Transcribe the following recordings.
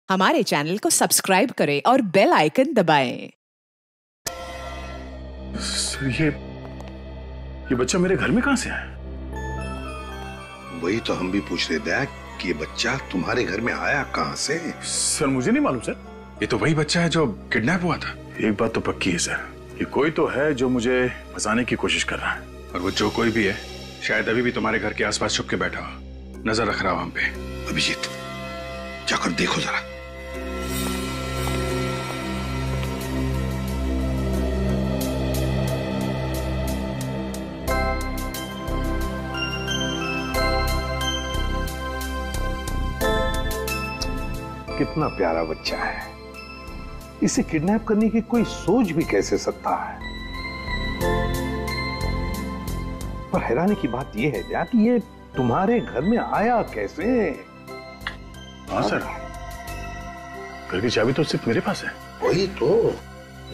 हमारे चैनल को सब्सक्राइब करें और बेल आइकन दबाएं। सर ये बच्चा मेरे घर में कहां से आया? वही तो हम भी पूछ रहे थे कि ये बच्चा तुम्हारे घर में आया कहां से? सर मुझे नहीं मालूम सर। ये तो वही बच्चा है जो किडनैप हुआ था। एक बात तो पक्की है सर, ये कोई तो है जो मुझे फंसाने की कोशिश कर रहा है। और वो जो कोई भी है शायद अभी भी तुम्हारे घर के आसपास छुप के बैठा हो, नजर रख रहा हो हम पे। अभिजीत जाकर देखो जरा। कितना प्यारा बच्चा है, इसे किडनैप करने की कोई सोच भी कैसे सकता है? पर हैरानी की बात यह है क्या कि ये तुम्हारे घर में आया कैसे? हाँ सर, घर की चाबी तो सिर्फ मेरे पास है। वही तो,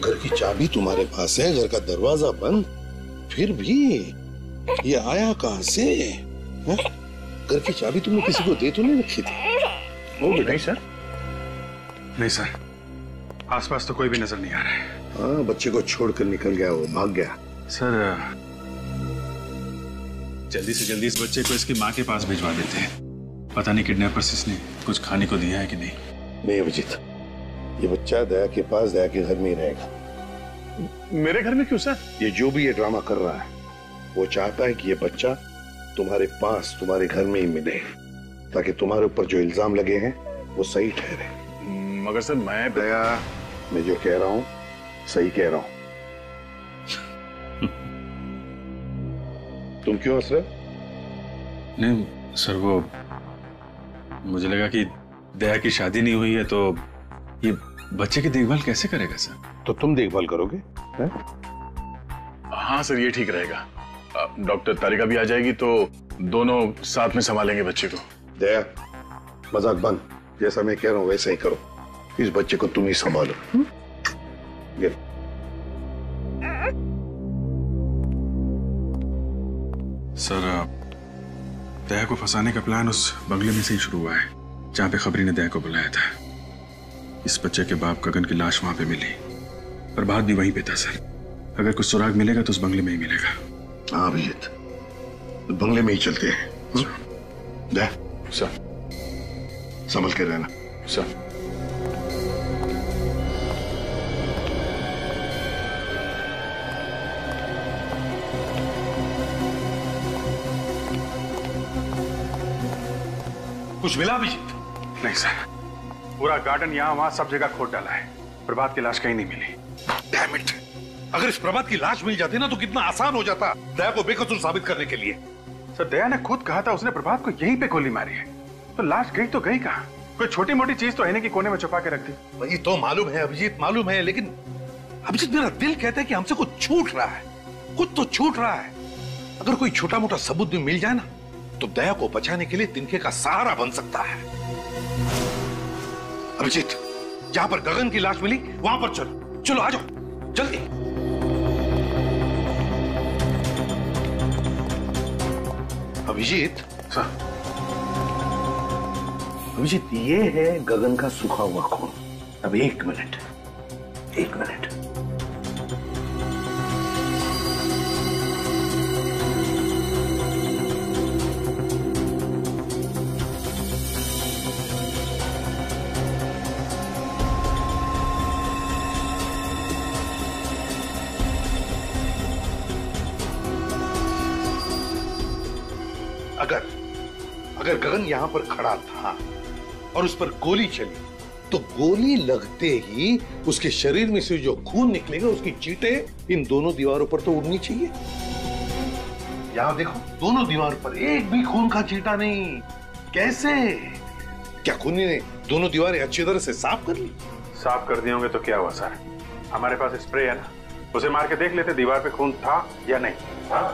घर की चाबी तुम्हारे पास है, घर का दरवाजा बंद, फिर भी ये आया कहां से? घर की चाबी तुमने किसी को दे तो नहीं रखी थी? वो नहीं सर। नहीं सर, आसपास तो कोई भी नजर नहीं आ रहा है। हाँ, बच्चे को छोड़कर निकल गया, वो भाग गया। सर जल्दी से जल्दी इस बच्चे को इसकी माँ के पास भिजवा देते हैं। पता नहीं किडनैपर्स इसने कुछ खाने को दिया है कि नहीं। नहीं अभिजीत, ये बच्चा दया के पास, दया के घर में ही रहेगा। मेरे घर में क्यों सर? ये जो भी ये ड्रामा कर रहा है वो चाहता है कि ये बच्चा तुम्हारे पास, तुम्हारे घर में ही मिले, ताकि तुम्हारे ऊपर जो इल्जाम लगे हैं वो सही ठहरे। मगर सर मैं दया, मैं जो कह रहा हूं सही कह रहा हूं। तुम क्यों हंस रहे? नहीं सर, वो मुझे लगा कि दया की शादी नहीं हुई है तो ये बच्चे की देखभाल कैसे करेगा सर? तो तुम देखभाल करोगे? है? हाँ सर, ये ठीक रहेगा। डॉक्टर तारिका भी आ जाएगी तो दोनों साथ में संभालेंगे बच्चे को। दया, मजाक बंद, जैसा मैं कह रहा हूं वैसा ही करो। इस बच्चे को तुम ही संभालो। सर दया को फंसाने का प्लान उस बंगले में से ही शुरू हुआ है जहां पे खबरी ने दया को बुलाया था। इस बच्चे के बाप गगन की लाश वहां पे मिली, प्रभात भी वहीं पे था सर। अगर कुछ सुराग मिलेगा तो उस बंगले में ही मिलेगा। हाँ अभिजीत, बंगले में ही चलते हैं। दया सर, संभल के रहना। सर कुछ मिला अभिजीत? नहीं सर, पूरा गार्डन यहाँ वहां सब जगह खोद डाला है, प्रभात की लाश कहीं नहीं मिली। Damn it! अगर इस प्रभात की लाश मिल जाती ना तो कितना आसान हो जाता दया को बेकसूर साबित करने के लिए। सर दया ने खुद कहा था उसने प्रभात को यहीं पे गोली मारी है, तो लाश गई तो गई कहाँ? कोई छोटी मोटी चीज तो है नहीं कि कोने में छुपा के रख दी। वही तो मालूम है अभिजीत, मालूम है, लेकिन अभिजीत मेरा दिल कहता है कि हमसे कुछ छूट रहा है, कुछ तो छूट रहा है। अगर कोई छोटा मोटा सबूत भी मिल जाए ना तो दया को बचाने के लिए तिनके का सहारा बन सकता है। अभिजीत, जहां पर गगन की लाश मिली वहां पर चलो, चलो आ जाओ जल्दी। अभिजीत सर, अभिजीत ये है गगन का सूखा हुआ खून। अब एक मिनट, एक मिनट। अगर गगन यहां पर खड़ा था और उस पर गोली चली तो गोली लगते ही उसके शरीर में से जो खून निकलेगा उसकी चींटें इन दोनों दीवारों पर तो उड़नी चाहिए। यहां देखो, दोनों दीवारों पर एक भी खून का चींटा नहीं। कैसे? क्या खूनी ने दोनों दीवारें अच्छी तरह से साफ कर ली? साफ कर दिए होंगे तो क्या हुआ सर, हमारे पास स्प्रे है ना, उसे मार के देख लेते दीवार पे खून था या नहीं। हाँ?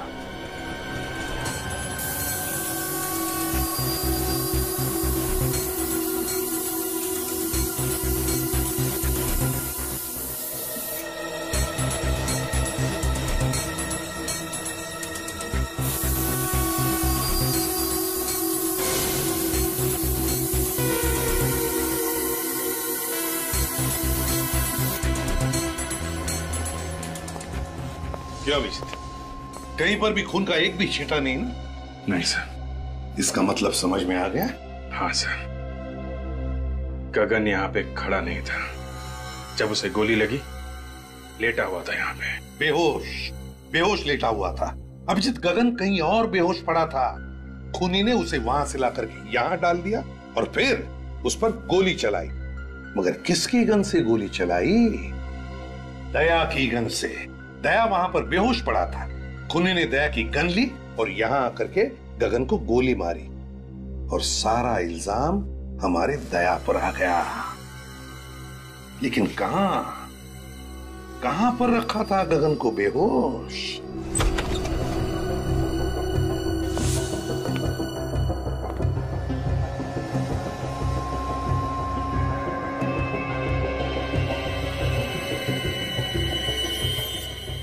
क्या अभिजीत, कहीं पर भी खून का एक भी छींटा नहीं ना? नहीं सर। इसका मतलब समझ में आ गया? हाँ सर, गगन यहाँ पे खड़ा नहीं था जब उसे गोली लगी, लेटा हुआ था यहाँ पे। बेहोश लेटा हुआ था। अभिजीत, गगन कहीं और बेहोश पड़ा था। खूनी ने उसे वहां से लाकर के यहां डाल दिया और फिर उस पर गोली चलाई। मगर किसकी गन से गोली चलाई? दया की गन से। दया वहां पर बेहोश पड़ा था। खूनी ने दया की गन ली और यहां आकर के गगन को गोली मारी और सारा इल्जाम हमारे दया पर आ गया। लेकिन कहां पर रखा था गगन को बेहोश?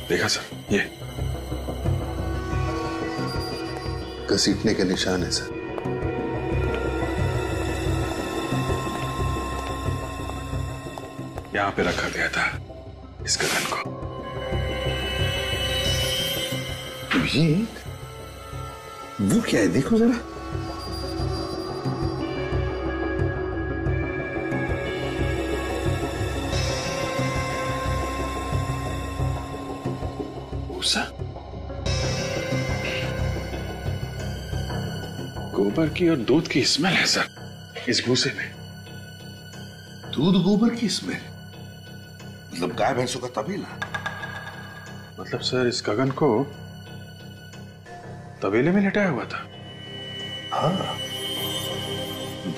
देखा सर, ये घसीटने के निशान है सर। यहां पे रखा गया था इस गगन को। अभिजीत, वो क्या है? देखो जरा। भूसा, गोबर की और दूध की स्मेल है सर इस भूसे में। दूध गोबर की स्मेल? मतलब गाय भैंसों का तबेला? मतलब सर इस गगन को तबेले में लेटाया हुआ था। हाँ,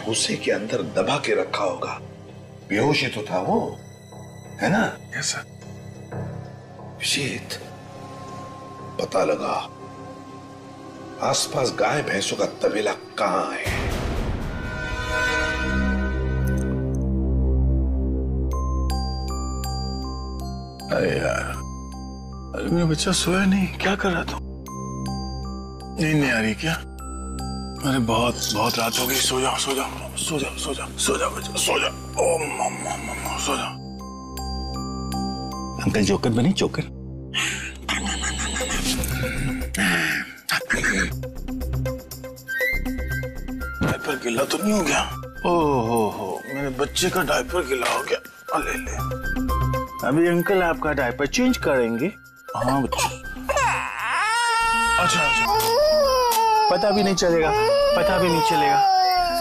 भूसे के अंदर दबा के रखा होगा। बेहोश ही तो था वो, है ना? Yes sir. अभिजीत, पता लगा आसपास गाय भैंसों का तबेला कहां है। अरे यार, अरे मेरा बच्चा सोया नहीं, क्या कर रहा था? नींद नहीं आ रही क्या? अरे बहुत रात हो गई। सो जाओ बच्चा, सो जाओ। ओ मम्मा, सो जाओ। अंकल जोकर बनी, जोकर। डायपर गीला तो नहीं हो गया? ओहो, मेरे बच्चे का डायपर गीला हो गया। ले अभी अंकल आपका डायपर चेंज करेंगे। हाँ बच्चा। अच्छा, पता भी नहीं चलेगा।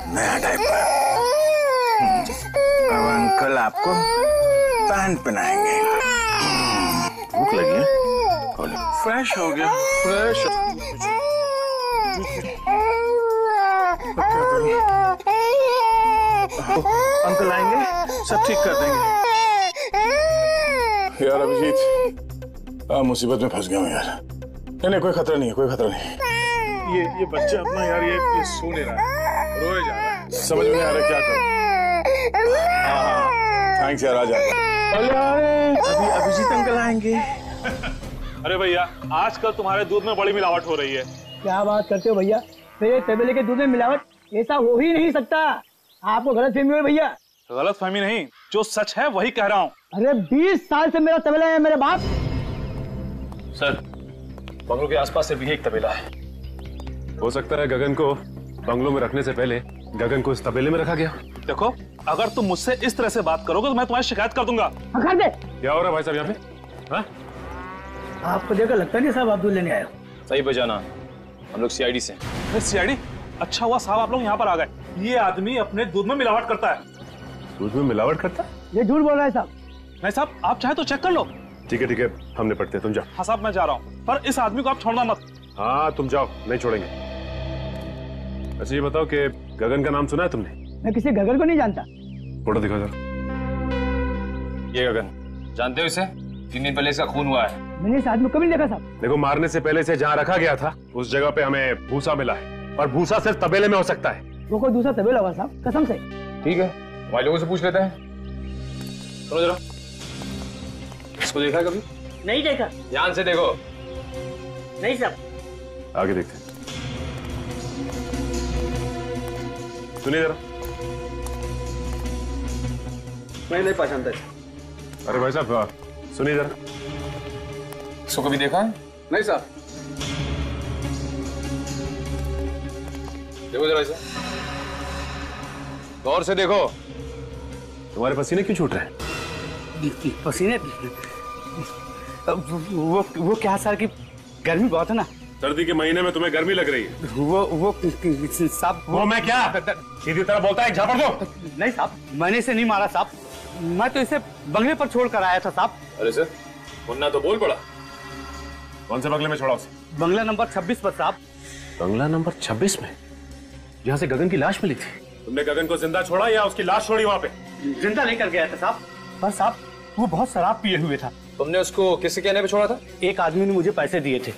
नया डायपर। अब अंकल आपको पैंट पहनाएंगे। भूख लगी है? फ्रेश हो गया, फ्रेश। अंकल आएंगे, सब ठीक कर देंगे। यार अभिजीत, मुसीबत में फंस गया हूँ यार। नहीं, कोई खतरा नहीं। ये बच्चा अपना यार ये सो नहीं रहा है, रोए जा रहा है। समझ में नहीं आ रहा क्या करूं। हाँ, थैंक्स यार, आ जा। अभी अभिजीत अंकल आएंगे। अरे भैया, आजकल तुम्हारे दूध में बड़ी मिलावट हो रही है। क्या बात करते हो भैया? मेरे तबेले के दूध में मिलावट? ऐसा हो ही नहीं सकता। आपको गलतफहमी है भैया। गलतफहमी नहीं, जो सच है वही कह रहा हूँ। अरे 20 साल से मेरा तबेला है मेरे बाप। सर, बंगलों के आसपास से भी एक तबेला है। हो सकता है गगन को बंगलों में रखने से पहले गगन को इस तबेले में रखा गया। देखो, अगर तुम मुझसे इस तरह से बात करोगे तो मैं तुम्हारी शिकायत कर दूंगा। कर दे। क्या हो रहा है भाई साहब यहाँ पे? हाँ? आपको देखकर लगता नहीं साहब आप दूध लेने आए हो। सही बजाना, हम लोग सीआईडी से। सीआईडी? अच्छा हुआ साहब आप लोग यहाँ पर आ गए। ये आदमी अपने दूध में मिलावट करता है। दूध में मिलावट करता? ये झूठ बोल रहा है साहब। नहीं साहब, आप चाहे तो चेक कर लो। ठीक है, हम निपटते हैं, तुम जाओ। हाँ साहब, मैं जा रहा हूँ, पर इस आदमी को आप छोड़ना मत। हाँ, तुम जाओ, नहीं छोड़ेंगे। अच्छा ये बताओ कि गगन का नाम सुना है तुमने? मैं किसी गगन को नहीं जानता। फोटो दिखाओ जरा। ये गगन, जानते हो इसे? 3 दिन पहले इसका खून हुआ है। मैंने इस आदमी को कभी नहीं देखा साहब। देखो, मारने से पहले इसे जहाँ रखा गया था उस जगह पे हमें भूसा मिला है, और भूसा सिर्फ तबेले में हो सकता है। वो कोई दूसरा तबेला होगा साहब, कसम से। ठीक है, हमारे लोगों से पूछ लेते हैं। सुनो जरा, इसको देखा है कभी? नहीं देखा। ध्यान से देखो। नहीं साहब। आगे देखते हैं। सुनिए जरा। मैं नहीं पहचानता। अरे भाई साहब सुनिए जरा। इसको कभी देखा है? नहीं साहब। देखो जरा इसे, गौर से देखो। तुम्हारे पसीने क्यों छूट रहे हैं? पसीने वो क्या सर की गर्मी बहुत है ना। सर्दी के महीने में तुम्हें गर्मी लग रही है? वो साहब वो मैं क्या सीधी तरह बोलता है, झापड़ दो। नहीं साहब, मैंने इसे नहीं मारा साहब, मैं तो इसे बंगले पर छोड़ कर आया था साहब। अरे सर, मुन्ना तो बोल पड़ा। कौन से बंगले में छोड़ा उसे? बंगला नंबर 26 पर साहब। बंगला नंबर 26 में, जहाँ से गगन की लाश मिली थी? तुमने गगन को जिंदा छोड़ा या उसकी लाश छोड़ी वहाँ पे? जिंदा नहीं कर गया था साहब, पर साहब वो बहुत शराब पिए हुए था। तुमने उसको किससे कहने पे छोड़ा था? एक आदमी ने मुझे पैसे दिए थे,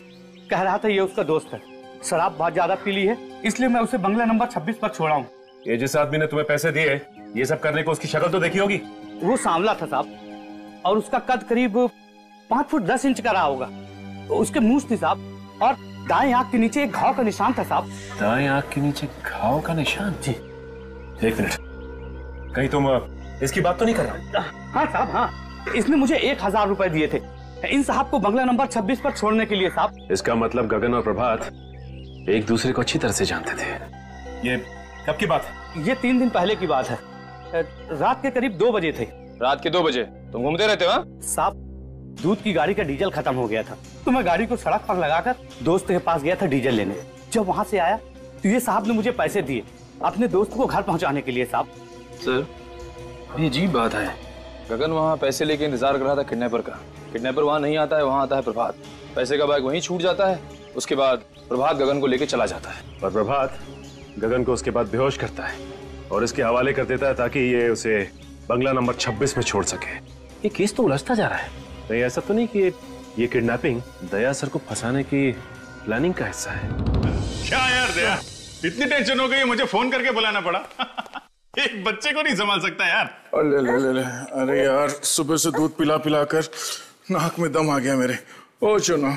कह रहा था ये उसका दोस्त है, शराब बहुत ज्यादा पी ली है, इसलिए मैं उसे बंगला नंबर 26 पर छोड़ा हूँ। ये जिस आदमी ने तुम्हें पैसे दिए ये सब करने को, उसकी शक्ल तो देखी होगी? वो सांवला था साहब, और उसका कद करीब 5 फुट 10 इंच का रहा होगा। उसके मूंछ थी साहब, और दाएं आंख के नीचे एक घाव का निशान था साहब। दाएं आंख के नीचे घाव का निशान? जी। एक मिनट, कहीं तुम इसकी बात तो नहीं कर रहा? हाँ साहब, हाँ, इसने मुझे 1000 रुपए दिए थे इन साहब को बंगला नंबर 26 पर छोड़ने के लिए साहब। इसका मतलब गगन और प्रभात एक दूसरे को अच्छी तरह से जानते थे। ये कब की बात है? ये 3 दिन पहले की बात है, रात के करीब 2 बजे थे। रात के 2 बजे तुम घूमते रहते हो? साहब दूध की गाड़ी का डीजल खत्म हो गया था, तो मैं गाड़ी को सड़क पर लगाकर दोस्त के पास गया था डीजल लेने। जब वहां से आया तो ये साहब ने मुझे पैसे दिए अपने दोस्त को घर पहुंचाने के लिए साहब। सर, ये अजीब बात है, गगन वहाँ पैसे लेके इंतजार कर रहा था किडनैपर का। किडनैपर वहाँ नहीं आता है, वहाँ आता है प्रभात। पैसे का बैग वहीं छूट जाता है, उसके बाद प्रभात गगन को लेके चला जाता है। और प्रभात गगन को उसके बाद बेहोश करता है और इसके हवाले कर देता है ताकि ये उसे बंगला नंबर 26 में छोड़ सके। ये केस तो उलझता जा रहा है। नहीं, ऐसा तो नहीं कि ये किडनैपिंग दया सर को फंसाने की प्लानिंग का हिस्सा है? क्या यार दया, इतनी टेंशन हो गई मुझे फोन करके बुलाना पड़ा। एक बच्चे को नहीं संभाल सकता यार। ले ले ले ले, अरे यार सुबह से दूध पिला पिला कर नाक में दम आ गया मेरे। ओ चुनो,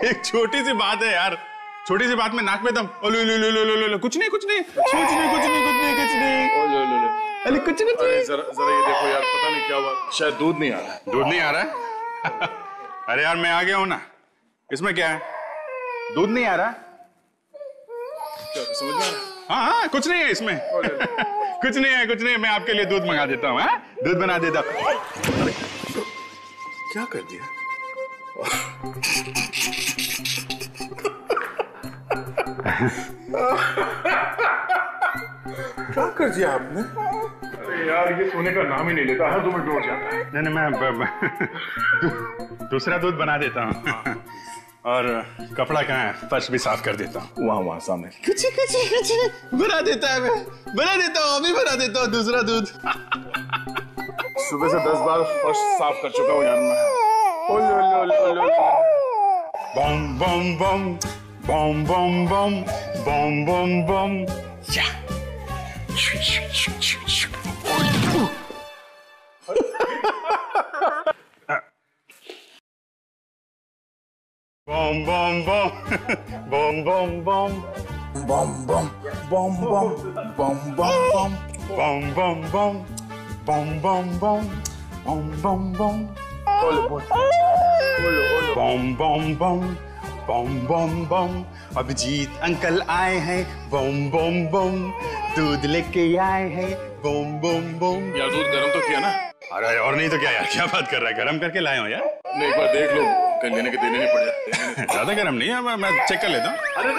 एक छोटी सी बात है यार, छोटी सी बात में नाक में दम। ओ लो लो लो लो लो लो, कुछ नहीं कुछ नहीं कुछ नहीं कुछ नहीं कुछ नहीं कुछ नहीं। ओ लो लो लो, अरे कुछ नहीं। अरे जरा ये देखो यार, पता नहीं क्या हुआ, शायद दूध नहीं आ रहा है। दूध नहीं आ रहा है? अरे यार मैं आ गया हूँ ना, इसमें क्या है? दूध नहीं आ रहा? क्या समझ में आ रहा? हाँ हाँ, कुछ नहीं है इसमें। कुछ नहीं है कुछ नहीं है, मैं आपके लिए दूध मंगा देता हूँ। दूध बना देता हूँ। क्या कर दिया? क्या कर दिया आपने? अरे यार ये सोने का नाम ही नहीं लेता, हर 2 मिनट उठ जाता है। नहीं मैं दूसरा दूध बना देता हूँ। और कपड़ा कहाँ है, फर्श भी साफ कर देता हूँ। वहाँ सामने। कुछ बना देता है, मैं बना देता हूँ, अभी बना देता हूँ दूसरा दूध। सुबह से 10 बार फर्श साफ कर चुका हूँ यार मैं। ओ लो लो लो लो, बम बम बम बम बम बम बम बम बम या। Bom bom bom, bom bom bom, बम बम बम बम बम बम बम bom bom bom, bom bom bom, bom bom bom, bom bom bom, bom bom bom। Abhijeet uncle आए हैं, बम बम बम, दूध लेके आए हैं, बम बम बम। यार दूध गर्म तो किया ना? अरे और नहीं तो क्या यार, क्या बात कर रहा है, गर्म करके लाए हो यार। एक बार देख लो, कहीं लेने के देने नहीं पड़ जाए। ज्यादा गर्म नहीं है, मैं चेक कर लेता हूँ। अरे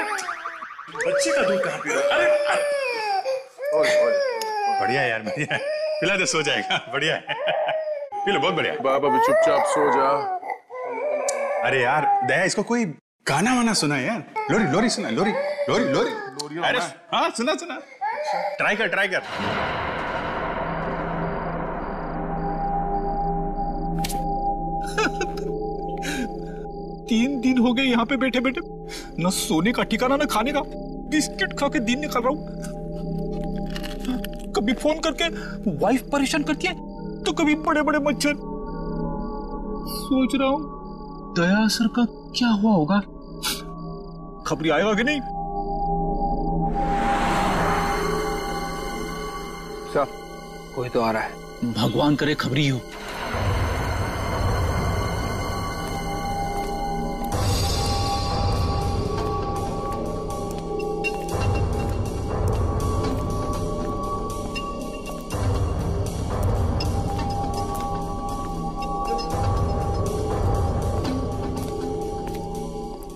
बच्चे का दूध कहाँ पी रहा है? बढ़िया यार, बढ़िया है, पिला दे, सो जाएगा। बढ़िया है, पी लो, बहुत बढ़िया। बाबा भी चुपचाप सो जा। अरे यार दया, इसको कोई गाना वाना सुना है यार, लोरी लोरी सुना, लोरी लोरी लोरी। अरे हाँ सुना सुना, ट्राई कर ट्राई कर। तीन दिन हो गए यहाँ पे बैठे बैठे, न सोने का ठिकाना न खाने का, बिस्किट खा के दिन निकाल रहा हूँ। कभी फोन करके वाइफ परेशान करती है, तो कभी बड़े बड़े मच्छर। सोच रहा हूँ दया सर का क्या हुआ होगा, खबरी आएगा कि नहीं। कोई तो आ रहा है। भगवान करे खबरी हो।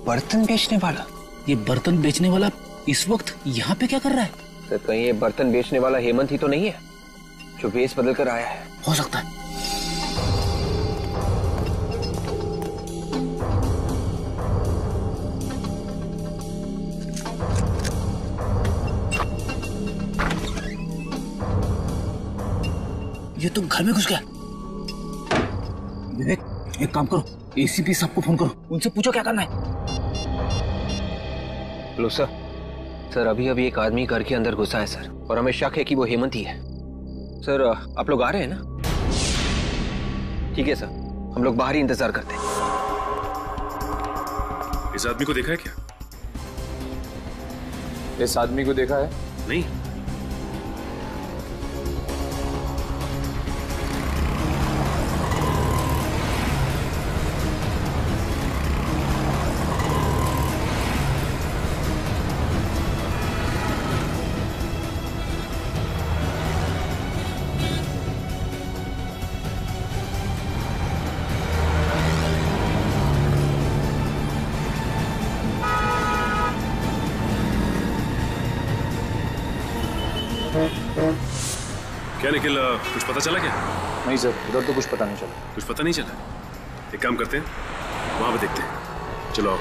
बर्तन बेचने वाला? ये बर्तन बेचने वाला इस वक्त यहाँ पे क्या कर रहा है? सर कहीं ये बर्तन बेचने वाला हेमंत ही तो नहीं है जो वेश बदल कर आया है? हो सकता है। ये तो घर में घुस गया। विवेक एक काम करो, एसीपी साहब को फोन करो, उनसे पूछो क्या करना है। लो सर अभी अभी एक आदमी घर के अंदर घुसा है सर, और हमें शक है कि वो हेमंत ही है। सर आप लोग आ रहे हैं ना? ठीक है सर, हम लोग बाहर ही इंतजार करते हैं। इस आदमी को देखा है क्या? इस आदमी को देखा है? नहीं। क्या निखिल, कुछ पता चला क्या? नहीं सर, इधर तो कुछ पता नहीं चला। कुछ पता नहीं चला? एक काम करते हैं, वहां पे देखते हैं। चलो आओ।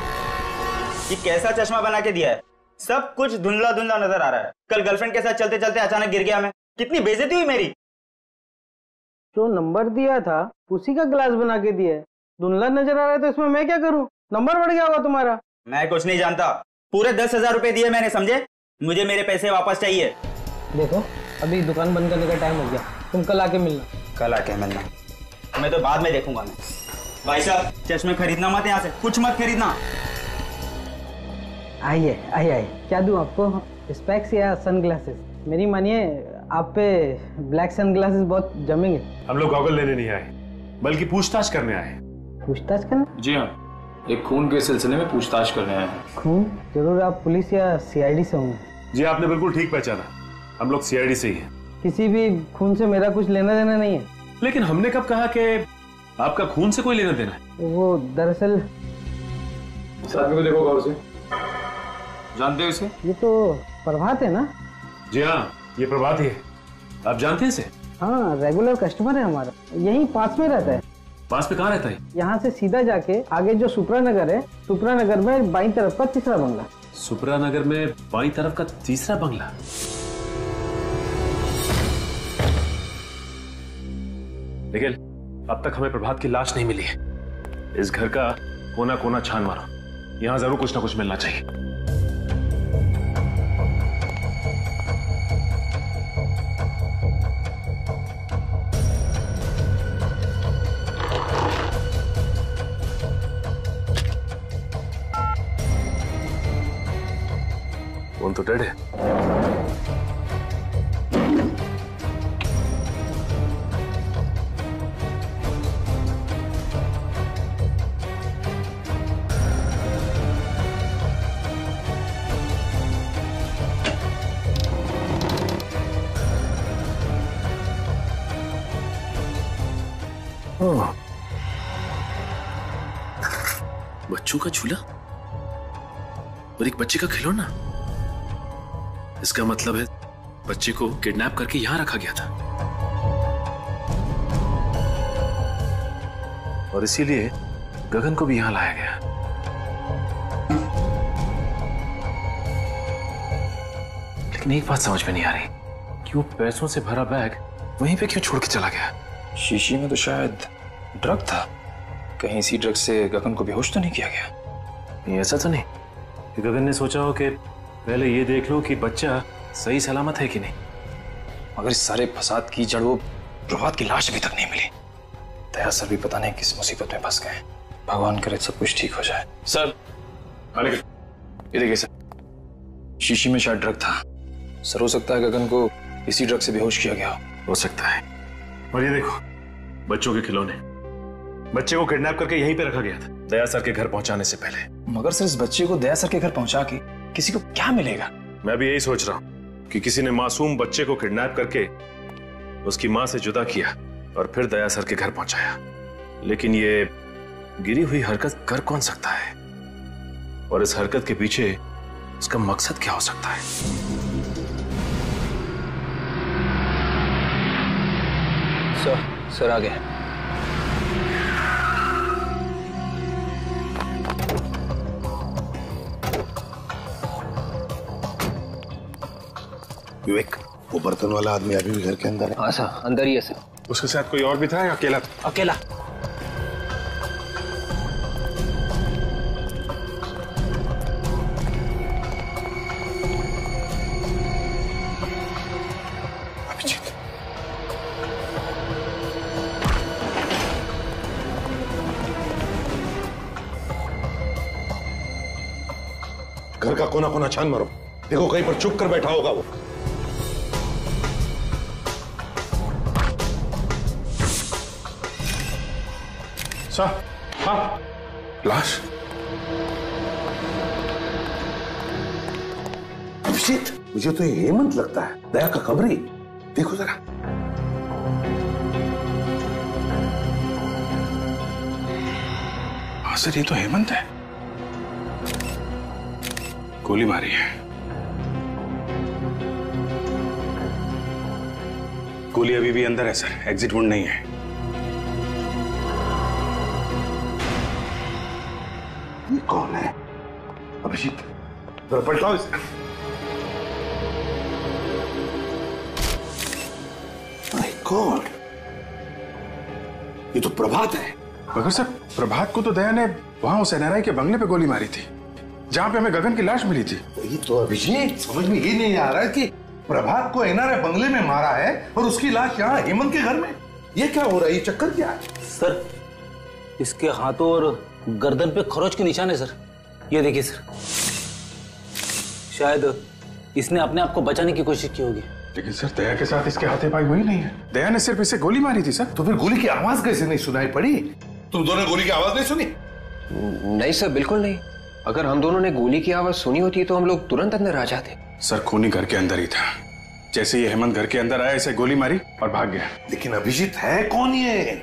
ये कैसा चश्मा बना के दिया है? सब कुछ धुंधला धुंधला नजर आ रहा है। कल गर्लफ्रेंड के साथ चलते चलते अचानक गिर गया मैं, कितनी बेइज्जती हुई मेरी। जो नंबर दिया था उसी का ग्लास बना के दिया है, धुंधला नजर आ रहा है तो इसमें मैं क्या करूं? नंबर बढ़ गया होगा तुम्हारा। मैं कुछ नहीं जानता, पूरे 10,000 रुपए दिए मैंने, समझे? मुझे मेरे पैसे वापस चाहिए। देखो अभी दुकान बंद करने का टाइम हो गया, तुम कल आके मिलना। कल आके मिलना? मैं तो बाद में देखूंगा। मैं भाई साहब चश्मे खरीदना मत, यहाँ से कुछ मत खरीदना। आइए आइए, क्या दूं आपको? स्पेक्स या सनग्लासेस? मेरी मानिए आप पे ब्लैक सनग्लासेस बहुत जमेंगे। हम लोग गॉगल लेने नहीं आए, बल्कि पूछताछ करने आए। पूछताछ करना? जी हाँ, एक खून के सिलसिले में पूछताछ करने आए हैं। खून? जरूर आप पुलिस या सीआईडी से होंगे। जी आपने बिल्कुल ठीक पहचाना, हम लोग सीआईडी से ही हैं। किसी भी खून से मेरा कुछ लेना देना नहीं है। लेकिन हमने कब कहा कि आपका खून से कोई लेना देना है? वो दरअसल इस आदमी को देखो गौर से, जानते हो इसे? ये तो प्रभात है ना? जी हाँ, ये प्रभात ही है। आप जानते हैं इसे? हाँ, रेगुलर कस्टमर है हमारा, यहीं पास में रहता है। पास में कहाँ रहता है? यहाँ से सीधा जाके आगे जो सुप्रा नगर है, सुप्रा नगर में बाईं तरफ का तीसरा बंगला। सुप्रा नगर में बाईं तरफ का तीसरा बंगला? निखिल, अब तक हमें प्रभात की लाश नहीं मिली है। इस घर का कोना कोना छान मारो, यहाँ जरूर कुछ ना कुछ मिलना चाहिए। फोन तो डेड है। बच्चों का झूला और एक बच्चे का खिलौना। इसका मतलब है बच्चे को किडनैप करके यहां रखा गया था और इसीलिए गगन को भी यहां लाया गया। लेकिन एक बात समझ में नहीं आ रही कि वो पैसों से भरा बैग वहीं पे क्यों छोड़ के चला गया? शीशी में तो शायद ड्रग था, कहीं इसी ड्रग से गगन को बेहोश तो नहीं किया गया? नहीं, ऐसा तो नहीं कि गगन ने सोचा हो कि पहले ये देख लो कि बच्चा सही सलामत है कि नहीं। मगर इस सारे फसाद की जड़ वो प्रभात की लाश अभी तक नहीं मिली। दया सर भी पता नहीं किस मुसीबत में फंस गए। भगवान करे सब कुछ ठीक हो जाए। सर ये देखिए सर, शीशी में शायद ड्रग था। सर हो सकता है गगन को इसी ड्रग से बेहोश किया गया हो सकता है। और ये देखो बच्चों के खिलौने, बच्चे को किडनैप करके यहीं पे रखा गया था दया सर के घर पहुंचाने से पहले। मगर सर इस बच्चे को दया सर के घर पहुंचा के किसी को क्या मिलेगा? मैं भी यही सोच रहा हूं कि किसी ने मासूम बच्चे को किडनैप करके उसकी मां से जुदा किया और फिर दया सर के घर पहुंचाया। लेकिन ये गिरी हुई हरकत कर कौन सकता है? और इस हरकत के पीछे उसका मकसद क्या हो सकता है? सर आ गए। विवेक, वो बर्तन वाला आदमी अभी भी घर के अंदर है? हाँ सर, अंदर ही है सर। उसके साथ कोई और भी था या अकेला था? अकेला। अभिजीत, घर का कोना कोना छान मारो, देखो कहीं पर चुप कर बैठा होगा वो। सर, हाँ, लाश। अभिजीत, मुझे तो ये हेमंत लगता है, दया का कबरी। देखो जरा। हाँ सर, ये तो हेमंत है। गोली मारी है। गोली अभी भी अंदर है सर, एग्जिट वुंड नहीं है। ये कौन है? अभिजीत, जरा पलटाओ इसे। माय गॉड, ये तो प्रभात है। मगर सर, प्रभात को तो दया ने वहां उस एनआरआई के बंगले पे गोली मारी थी, जहां पे हमें गगन की लाश मिली थी। ये तो अभिजीत, समझ में ये नहीं आ रहा है कि प्रभात को एनआरआई बंगले में मारा है और उसकी लाश यहाँ हेमंत के घर में। ये क्या हो रहा है? ये चक्कर क्या है? सर, इसके हाथों और गर्दन पे खरोच के निशान है सर। ये देखिए सर, शायद इसने अपने आप को बचाने की कोशिश की होगी। लेकिन सर, दया के साथ इसके हाथापाई हुई नहीं है। दया ने सिर्फ इसे गोली मारी थी सर। तो फिर गोली की आवाज कैसे नहीं सुनाई पड़ी? तुम दोनों गोली की आवाज नहीं सुनी? नहीं सर, बिल्कुल नहीं। अगर हम दोनों ने गोली की आवाज सुनी होती तो हम लोग तुरंत अंदर आ जाते। सर, खूनी घर के अंदर ही था। जैसे ये हेमंत घर के अंदर आया, इसे गोली मारी और भाग गया। लेकिन अभिजीत, है कौन ये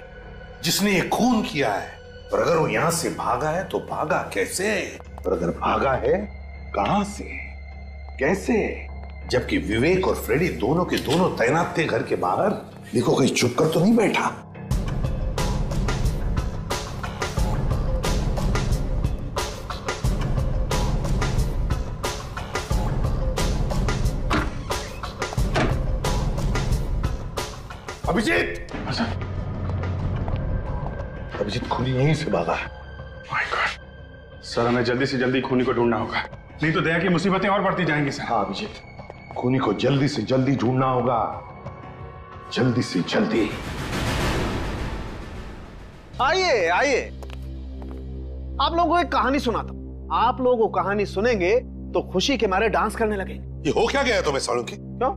जिसने ये खून किया है? और अगर वो यहां से भागा है तो भागा कैसे? और अगर भागा है, कहां से, कैसे? जबकि विवेक और फ्रेडी दोनों के दोनों तैनात थे घर के बाहर। देखो कहीं चुप कर तो नहीं बैठा। अभिजीत, अभिजीत खूनी यहीं से भागा है। माय गॉड, सर हमें जल्दी से जल्दी खूनी को ढूंढना होगा, नहीं तो दया की मुसीबतें और बढ़ती जाएंगी सर। हाँ अभिजीत, खूनी को जल्दी से जल्दी ढूंढना होगा, जल्दी से जल्दी। आइए आइए, आप लोगों को एक कहानी सुनाता हूं। आप लोग वो कहानी सुनेंगे तो खुशी के मारे डांस करने लगेंगे। ये हो क्या गया तुम्हें सालों के? क्यों?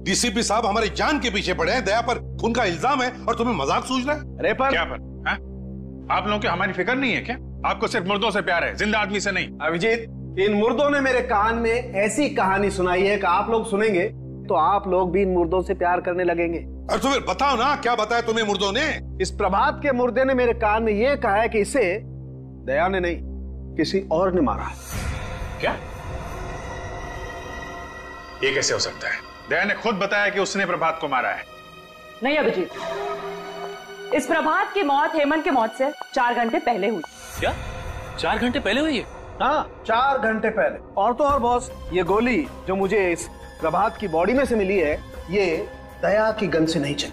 डीसीपी साहब हमारी जान के पीछे पड़े हैं, दया पर खून का इल्जाम है और तुम्हें मजाक सूझ रहा है? अरे पर क्या पर? हा? आप लोगों की हमारी फिक्र नहीं है क्या? आपको सिर्फ मुर्दों से प्यार है, जिंदा आदमी से नहीं। अभिजीत, इन मुर्दों ने मेरे कान में ऐसी कहानी सुनाई है कि आप लोग सुनेंगे तो आप लोग भी इन मुर्दों से प्यार करने लगेंगे। और तो फिर बताओ ना, क्या बताया तुम्हें मुर्दों ने? इस प्रभात के मुर्दे ने मेरे कान में यह कहा है कि इसे दया ने नहीं, किसी और ने मारा है। क्या? ये कैसे हो सकता है? दया ने खुद बताया कि उसने प्रभात को मारा है। नहीं अभिजीत, इस प्रभात की मौत हेमंत की मौत से 4 घंटे पहले हुई। क्या? 4 घंटे पहले हुई है? हाँ, 4 घंटे पहले। और तो और बॉस, ये गोली जो मुझे इस प्रभात की बॉडी में से मिली है, ये दया की गन से नहीं चली।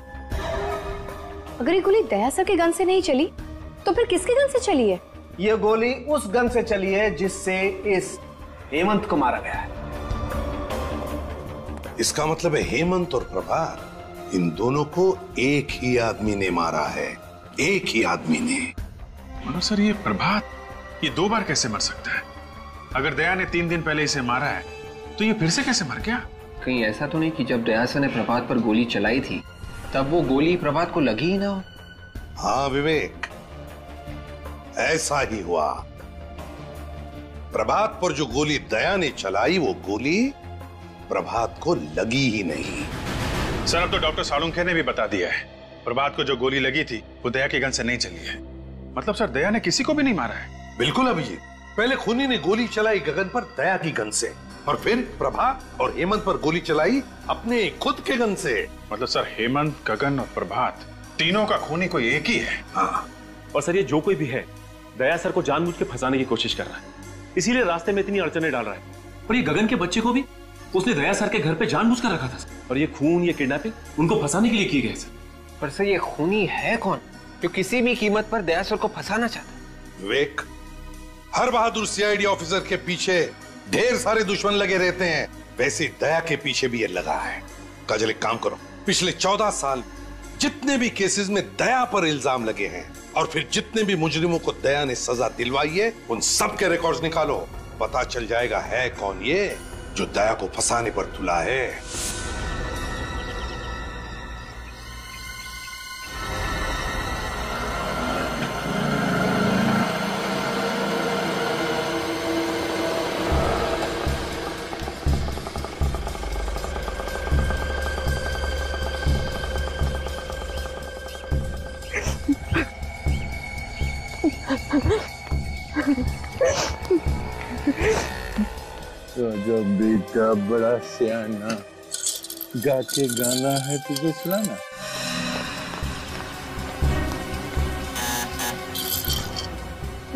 अगर ये गोली दया सर के गन से नहीं चली तो फिर किसके गन से चली है? ये गोली उस गन से चली है जिससे इस हेमंत को मारा गया है। इसका मतलब है हेमंत और प्रभात, इन दोनों को एक ही आदमी ने मारा है, एक ही आदमी ने। मगर सर, ये प्रभात ये 2 बार कैसे मर सकता है? अगर दया ने 3 दिन पहले इसे मारा है तो ये फिर से कैसे मर गया? कहीं ऐसा तो नहीं कि जब दया सर ने प्रभात पर गोली चलाई थी तब वो गोली प्रभात को लगी ही ना हो? हाँ विवेक, ऐसा ही हुआ। प्रभात पर जो गोली दया ने चलाई, वो गोली प्रभात को लगी ही नहीं। सर, अब तो डॉक्टर सालुंखे ने भी बता दिया है, प्रभात को जो गोली लगी थी वो दया की गन से नहीं चली है। मतलब सर, दया ने किसी को भी नहीं मारा है? बिल्कुल अभिजीत, पहले खूनी ने गोली चलाई गगन पर दया की गन से, और फिर प्रभा और हेमंत पर गोली चलाई अपने खुद के गन से। मतलब सर, हेमंत, गगन और प्रभात तीनों का खूनी कोई एक ही है। हाँ, और सर ये जो कोई भी है दया सर को जानबूझ के फंसाने की कोशिश कर रहा है, इसीलिए रास्ते में इतनी अड़चने डाल रहा है। और ये गगन के बच्चे को भी उसने दया सर के घर पे जानबूझ कर रखा था सर। और ये खून, ये किडनैपिंग उनको फंसाने के लिए की गई सर। पर सर ये खूनी है कौन जो किसी भी कीमत पर दया सर को फंसाना चाहता है? विवेक, हर बहादुर सीआईडी ऑफिसर के पीछे ढेर सारे दुश्मन लगे रहते हैं, वैसे दया के पीछे भी ये लगा है। काजल, एक काम करो, पिछले 14 साल जितने भी केसेस में दया पर इल्जाम लगे हैं और फिर जितने भी मुजरिमों को दया ने सजा दिलवाई है, उन सब के रिकॉर्ड्स निकालो। पता चल जाएगा है कौन ये जो दया को फंसाने पर तुला है। जो बेटा बड़ा सियाना, गा के गाना है तुझे सुनाना।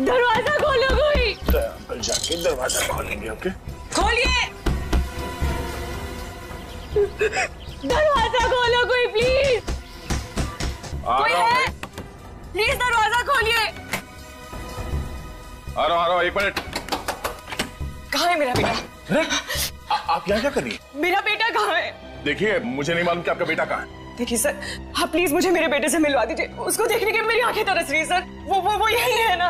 दरवाजा खोलो कोई। अंकल जाके दरवाजा खोलेंगे। ओके, खोलिए, दरवाजा खोलो कोई प्लीज। कोई है? प्लीज दरवाजा खोलिए। आ रहा हूँ, 1 मिनट। कहाँ है मेरा बेटा? आप यहाँ क्या कर रही है? मेरा बेटा कहाँ है? देखिए, मुझे नहीं मालूम कि आपका बेटा कहाँ है। देखिए सर, आप प्लीज मुझे मेरे बेटे से मिलवा दीजिए। उसको देखने के मेरी आंखें तरस रही है सर। वो यही है ना?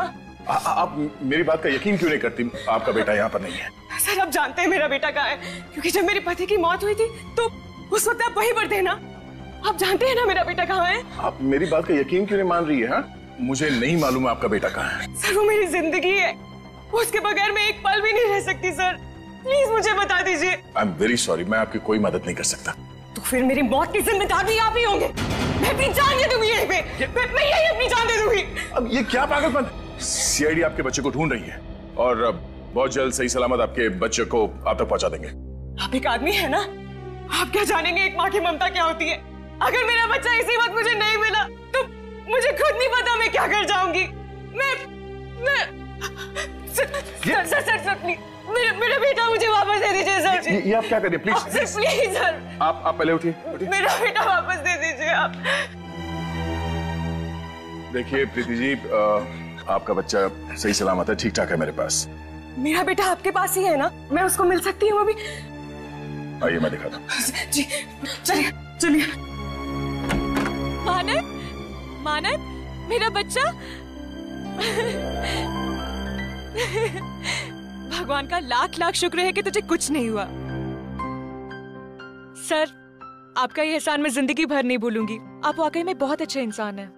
आप मेरी बात का यकीन क्यों नहीं करती? आपका बेटा यहाँ पर नहीं है। सर, आप जानते हैं मेरा बेटा कहाँ है, क्योंकि जब मेरे पति की मौत हुई थी तो उस वक्त आप वहीं पर थे ना। आप जानते हैं ना मेरा बेटा कहाँ है? आप मेरी बात का यकीन क्यों नहीं मान रही है? हाँ, मुझे नहीं मालूम आपका बेटा कहाँ है। सर, वो मेरी जिंदगी है, उसके बगैर मैं एक पल भी नहीं रह सकती सर। प्लीज मुझे बता दीजिए। आई एम वेरी सॉरी, मैं आपकी कोई मदद नहीं कर सकता। तो फिर मेरी मौत की जिम्मेदार भी आप ही होंगे। मैं अपनी जान दे दूंगी यहीं पे। मैं यही अपनी जान दे दूंगी। अब ये क्या पागलपन? सीआईडी आपके बच्चे को ढूंढ रही है और बहुत जल्द सही सलामत आपके बच्चे को आप तक पहुंचा देंगे। आप एक आदमी है ना, आप क्या जानेंगे एक माँ की ममता क्या होती है। अगर मेरा बच्चा इसी वक्त मुझे नहीं मिला तो मुझे खुद नहीं पता मैं क्या कर जाऊंगी। सर प्लीज मेरा बेटा मुझे वापस दे दीजिए सर। ये आप क्या कर रहे हैं? प्लीज प्लीज सर, आप पहले उठिए। मेरा बेटा वापस दे दीजिए आप। देखिए प्रीति जी, आपका बच्चा सही सलामत है, ठीक ठाक है मेरे पास। मेरा बेटा आपके पास ही है ना? मैं उसको मिल सकती हूँ अभी? आइए मैं दिखाता हूँ। जी चलिए। मानद, मेरा बच्चा। भगवान का लाख लाख शुक्र है कि तुझे कुछ नहीं हुआ। सर, आपका ये एहसान मैं जिंदगी भर नहीं भूलूंगी। आप वाकई में बहुत अच्छे इंसान हैं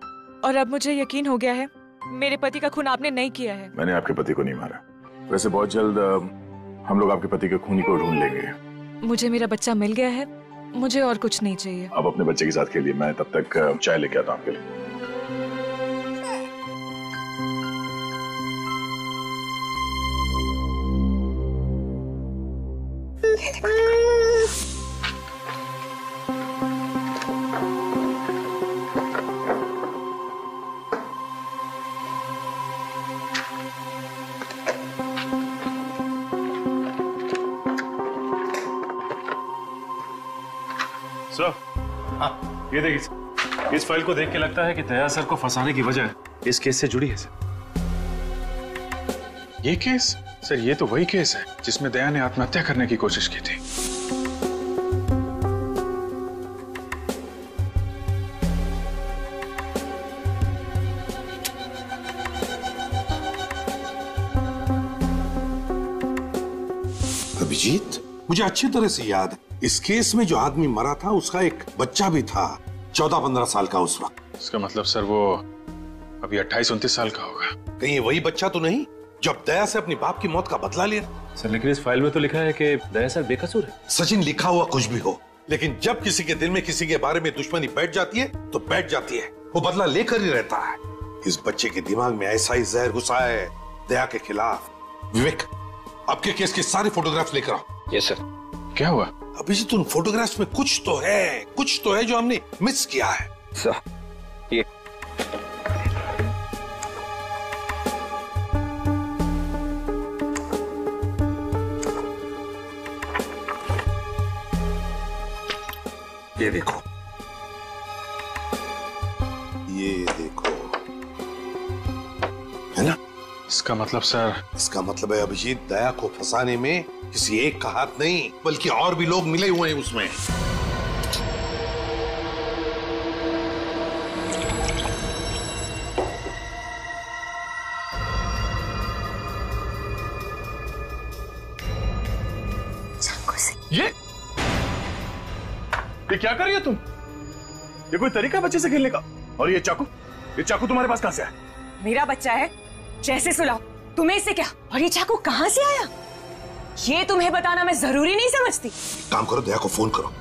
और अब मुझे यकीन हो गया है मेरे पति का खून आपने नहीं किया है। मैंने आपके पति को नहीं मारा। वैसे बहुत जल्द हम लोग आपके पति के खूनी को ढूंढ लेंगे। मुझे मेरा बच्चा मिल गया है, मुझे और कुछ नहीं चाहिए। आप अपने बच्चे के साथ खेलिए, मैं तब तक चाय लेके आता हूँ आपके लिए। ये देखिए, इस फाइल को देख के लगता है कि दया सर को फंसाने की वजह इस केस से जुड़ी है सर। ये केस? सर, ये तो वही केस है जिसमें दया ने आत्महत्या करने की कोशिश की थी। अभिजीत, मुझे अच्छी तरह से याद है, इस केस में जो आदमी मरा था उसका एक बच्चा भी था, 14-15 साल का उस वक्त। इसका मतलब सर वो अभी 28-29 साल का होगा। कहीं वही बच्चा तो नहीं जो अब दया से अपनी बाप की मौत का बदला ले? सर, लेकिन इस फाइल में तो लिखा है कि दया सर बेकसूर है। सचिन, लिखा हुआ कुछ भी हो, लेकिन जब किसी के दिल में किसी के बारे में दुश्मनी बैठ जाती है तो बैठ जाती है, वो बदला लेकर ही रहता है। इस बच्चे के दिमाग में ऐसा ही जहर घुसा है दया के खिलाफ, विवेक, आपके केस के सारे फोटोग्राफ्स लेकर आओ। Yes sir. क्या हुआ? अभिजीत, उन फोटोग्राफ्स में कुछ तो है जो हमने मिस किया है। सर ये देखो, है ना? इसका मतलब सर? इसका मतलब है अभिजीत, दया को फंसाने में किसी एक का हाथ नहीं, बल्कि और भी लोग मिले हुए हैं उसमें। ये क्या कर रही हो तुम? ये कोई तरीका बच्चे से खेलने का? और ये चाकू तुम्हारे पास कहां से आया? मेरा बच्चा है, जैसे सुलाओ। तुम्हें इससे क्या? और ये चाकू कहां से आया? ये तुम्हें बताना मैं जरूरी नहीं समझती। काम करो, दया को फोन करो।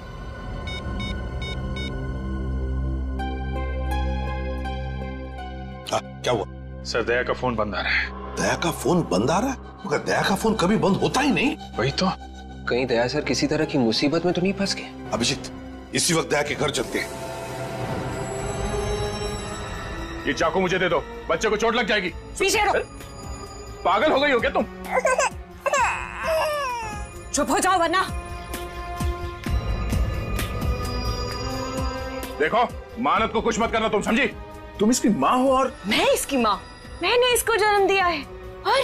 क्या हुआ? सर, दया का फोन बंद आ रहा है। दया का फोन बंद आ रहा है? मगर दया का फोन कभी बंद होता ही नहीं। वही तो। कहीं दया सर किसी तरह की मुसीबत में तो नहीं फंस गए? अभिजीत, इसी वक्त दया के घर चलते हैं। ये चाकू मुझे दे दो, बच्चे को चोट लग जाएगी। पीछे रहो। पागल हो गई हो क्या तुम? चुप हो जाओ वरना। देखो, मानत को कुछ मत करना, तुम समझी? तुम इसकी माँ हो और मैं इसकी माँ। मैंने इसको जन्म दिया है और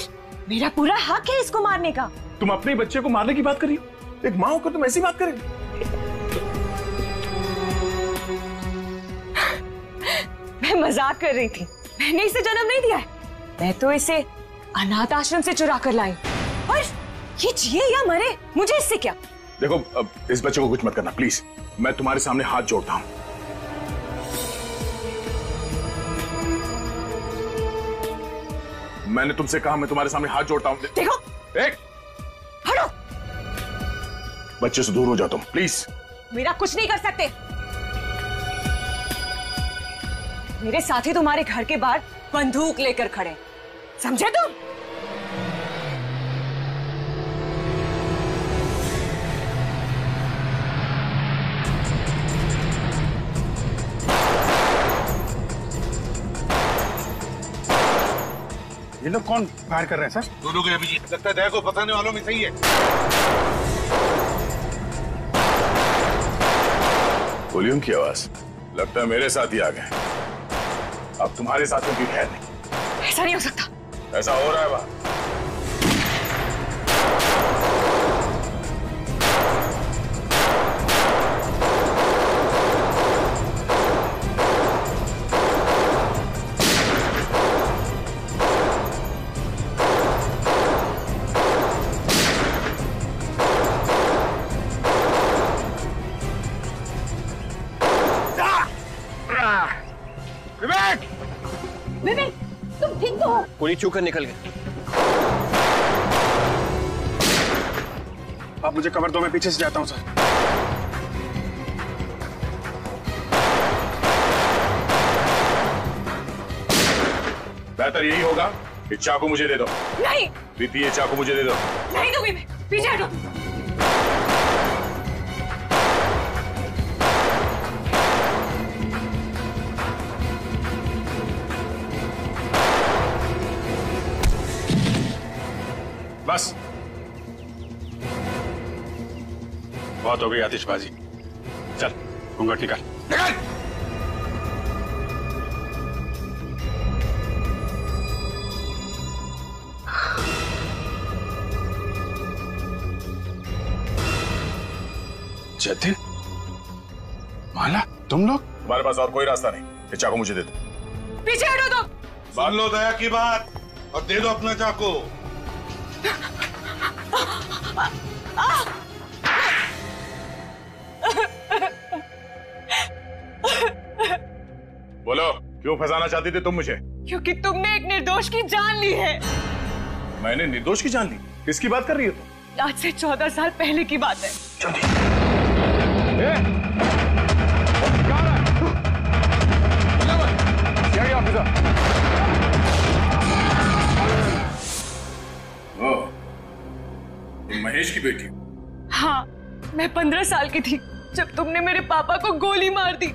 मेरा पूरा हक है इसको मारने का। तुम अपने बच्चे को मारने की बात कर रही हो? एक माँ होकर तुम ऐसी बात करेगी? मैं मजाक कर रही थी। मैंने इसे जन्म नहीं दिया है, मैं तो इसे अनाथ आश्रम से चुरा कर लाई। और ये जिए या मरे, मुझे इससे क्या? देखो, अब इस बच्चे को कुछ मत करना प्लीज। मैं तुम्हारे सामने हाथ जोड़ता हूं। मैंने तुमसे कहा, मैं तुम्हारे सामने हाथ जोड़ता हूं। देखो, एक हटो। बच्चे से दूर हो जाओ तुम, प्लीज। मेरा कुछ नहीं कर सकते। मेरे साथी तुम्हारे घर के बाहर बंदूक लेकर खड़े, समझे तुम? ये लोग कौन फायर कर रहे हैं सर? दोनों के अभिजीत, लगता है दया को फंसाने वालों में सही है। वॉल्यूम की आवाज, लगता है मेरे साथ ही आ गए। अब तुम्हारे साथियों की खैर नहीं। ऐसा नहीं हो सकता। ऐसा हो रहा है बात। विवेक! विवेक, तुम ठीक तो हो? गोली चूक कर निकल गए। आप मुझे कवर दो, मैं पीछे से जाता हूं सर। बेहतर यही होगा कि चाकू मुझे दे दो। नहीं। प्रीति, ये चाकू मुझे दे दो। नहीं दूंगी मैं, पीछे हटो। बस, बहुत हो गई आतिशबाजी। चल, घूंघट निकाल। निकाल! जतिन, माला, तुम लोग? तुम्हारे पास और कोई रास्ता नहीं। ये चाकू मुझे दे दो। पीछे हटो तुम। सुन लो दया की बात और दे दो अपना चाकू। बोलो, क्यों फंसाना चाहती थी तुम मुझे? क्योंकि तुमने एक निर्दोष की जान ली है। मैंने निर्दोष की जान ली? किसकी बात कर रही हो तुम? आज से 14 साल पहले की बात है। ऑफिसर। मैं 15 साल की थी जब तुमने मेरे पापा को गोली मार दी।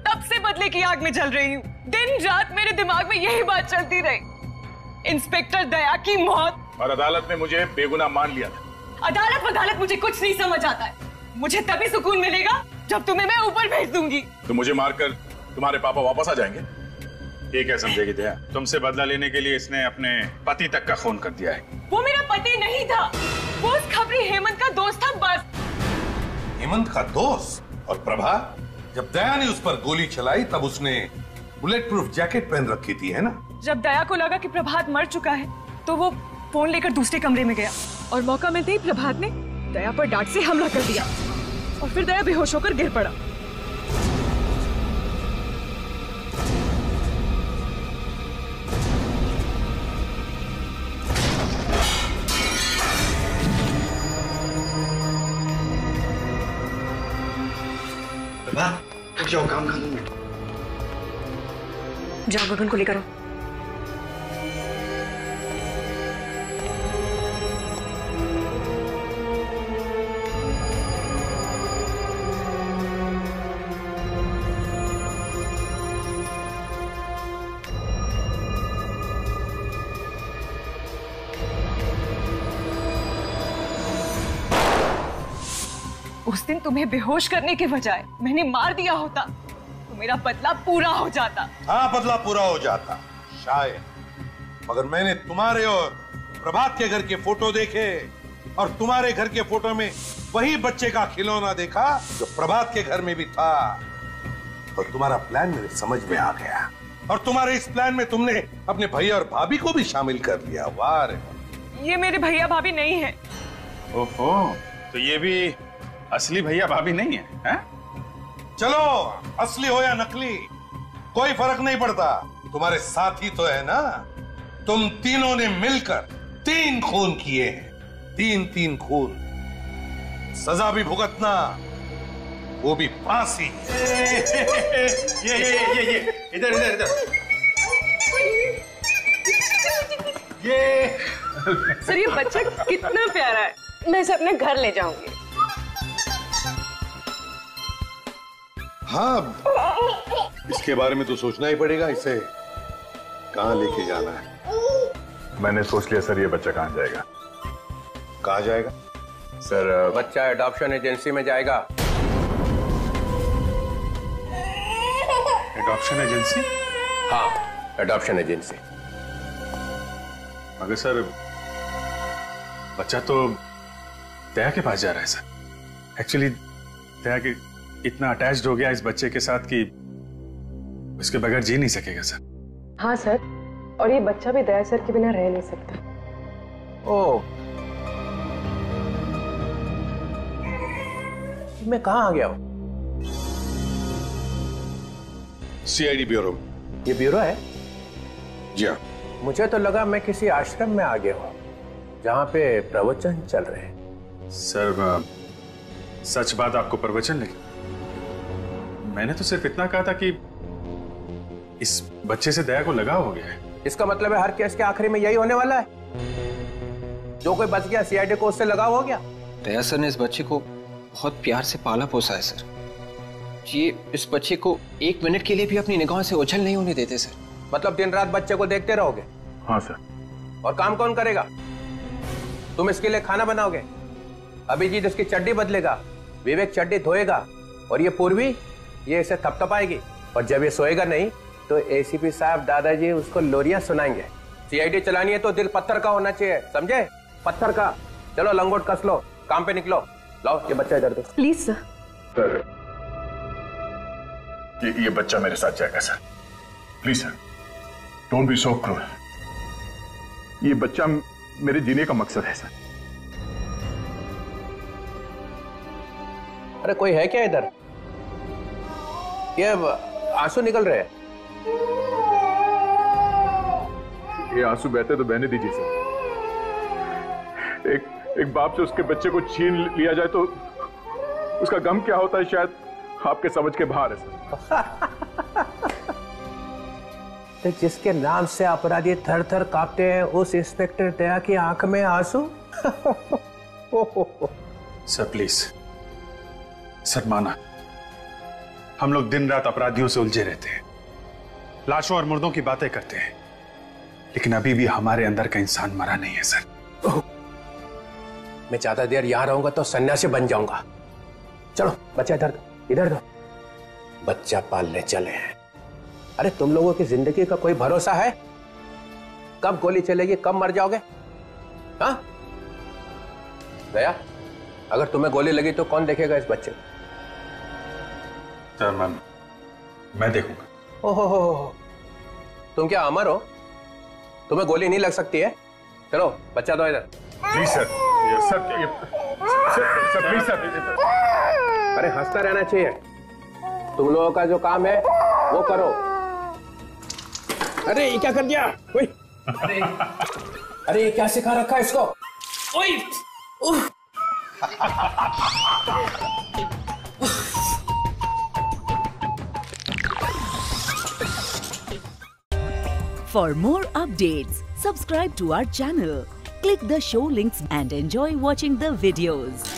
तब से बदले की आग में जल रही हूँ। दिन रात मेरे दिमाग में यही बात चलती रही। इंस्पेक्टर दया की मौत, और अदालत ने मुझे बेगुनाह मान लिया था। अदालत मुझे कुछ नहीं समझ आता है। मुझे तभी सुकून मिलेगा जब तुम्हें मैं ऊपर भेज दूंगी। तो मुझे मारकर तुम्हारे पापा वापस आ जाएंगे? ये क्या समझेगी दया? तुमसे बदला लेने के लिए इसने अपने पति तक का खून कर दिया है। वो मेरा पति नहीं था, वो उस खबरी हेमंत का दोस्त था बस। हेमंत का दोस्त? और प्रभा, जब दया ने उस पर गोली चलाई तब उसने बुलेट प्रूफ जैकेट पहन रखी थी, है ना? जब दया को लगा कि प्रभात मर चुका है तो वो फोन लेकर दूसरे कमरे में गया और मौका मिलते ही प्रभात ने दया पर डांट से हमला कर दिया और फिर दया बेहोश होकर गिर पड़ा। जाओ, काम कर लूंगा। जाओ गगन को लेकर आओ। उस दिन तुम्हें बेहोश करने के बजाय मैंने मार दिया होता तो मेरा बदला पूरा हो जाता। हाँ, बदला पूरा हो जाता शायद, मगर मैंने तुम्हारे और प्रभात के घर के फोटो देखे और तुम्हारे घर के फोटो में वही बच्चे का खिलौना देखा जो प्रभात के घर में भी था। और तुम्हारा प्लान मेरे समझ में आ गया और तुम्हारे इस प्लान में तुमने अपने भैया और भाभी को भी शामिल कर लिया। वाह रे! ये मेरे भैया भाभी नहीं है। ओहो, तो ये भी असली भैया भाभी नहीं है, हैं? चलो, असली हो या नकली कोई फर्क नहीं पड़ता, तुम्हारे साथी तो है ना। तुम तीनों ने मिलकर 3 खून किए हैं, 3 खून। सजा भी भुगतना, वो भी फांसी। ये इधर ये सर, ये बच्चा कितना प्यारा है, मैं इसे अपने घर ले जाऊंगी। हाँ, इसके बारे में तो सोचना ही पड़ेगा, इसे कहाँ लेके जाना है। मैंने सोच लिया सर, ये बच्चा कहाँ जाएगा? कहाँ जाएगा सर? बच्चा एडॉप्शन एजेंसी में जाएगा। Adoption agency? हाँ, एडॉप्शन एजेंसी। मगर सर, बच्चा तो दया के पास जा रहा है सर। एक्चुअली दया के इतना अटैच्ड हो गया इस बच्चे के साथ कि उसके बगैर जी नहीं सकेगा सर। हाँ सर, और ये बच्चा भी दया सर के बिना रह नहीं सकता। ओह, मैं कहाँ आ गया हूँ? CID bureau. ये ब्यूरो है? जी हाँ। मुझे तो लगा मैं किसी आश्रम में आ गया हूँ जहाँ पे प्रवचन चल रहे हैं। सर, सच बात आपको प्रवचन लगी? मैंने तो सिर्फ इतना कहा था कि इस बच्चे से दया को लगाव हो गया है। इसका मतलब है हर केस के आखिरी में यही होने वाला है, जो कोई बच गया सीआईडी को उससे लगाव हो गया। दया सर ने इस बच्चे को बहुत प्यार से पाला पोसा है सर। ये इस बच्चे को 1 मिनट के लिए भी अपनी निगाहों से ओझल नहीं होने देते सर। मतलब दिन रात बच्चे को देखते रहोगे? हाँ सर। और काम कौन करेगा? तुम इसके लिए खाना बनाओगे, अभिजीत इसकी चड्डी बदलेगा, विवेक चड्डी धोएगा, और ये पूर्वी ये इसे थपथपाएगी, और जब ये सोएगा नहीं तो एसीपी साहब दादाजी उसको लोरियां सुनाएंगे। सीआईडी चलानी है तो दिल पत्थर का होना चाहिए, समझे? पत्थर का। चलो लंगोट कस लो, काम पे निकलो। लाओ ये बच्चा इधर दो। Please sir. सर, ये बच्चा मेरे साथ जाएगा sir. Please sir, don't be so cruel. ये बच्चा मेरे जीने का मकसद है सर। अरे कोई है क्या इधर? ये आंसू निकल रहे हैं। ये आंसू बहते तो बहने दीजिए सर। एक बाप से उसके बच्चे को छीन लिया जाए तो उसका गम क्या होता है, शायद आपके समझ के बाहर है सर। तो जिसके नाम से अपराधी थर थर कांपते हैं, उस इंस्पेक्टर दया की आंख में आंसू? सर प्लीज, सर माना, हम लोग दिन रात अपराधियों से उलझे रहते हैं, लाशों और मुर्दों की बातें करते हैं, लेकिन अभी भी हमारे अंदर का इंसान मरा नहीं है सर। मैं ज्यादा देर यहां रहूंगा तो सन्यासी बन जाऊंगा। चलो बच्चा इधर दो, इधर दो। बच्चा पालने चले हैं। अरे तुम लोगों की जिंदगी का कोई भरोसा है? कब गोली चलेगी, कब मर जाओगे? हाँ दया, अगर तुम्हें गोली लगी तो कौन देखेगा इस बच्चे को? सर मैं देखूंगा। ओहो, तुम क्या अमर हो? तुम्हें गोली नहीं लग सकती है? चलो बच्चा दो इधर। Please sir, sir please sir. अरे हंसता रहना चाहिए। तुम लोगों का जो काम है वो करो। अरे ये क्या कर दिया? अरे ये क्या सिखा रखा है इसको? For more updates, subscribe to our channel, click the show links and enjoy watching the videos.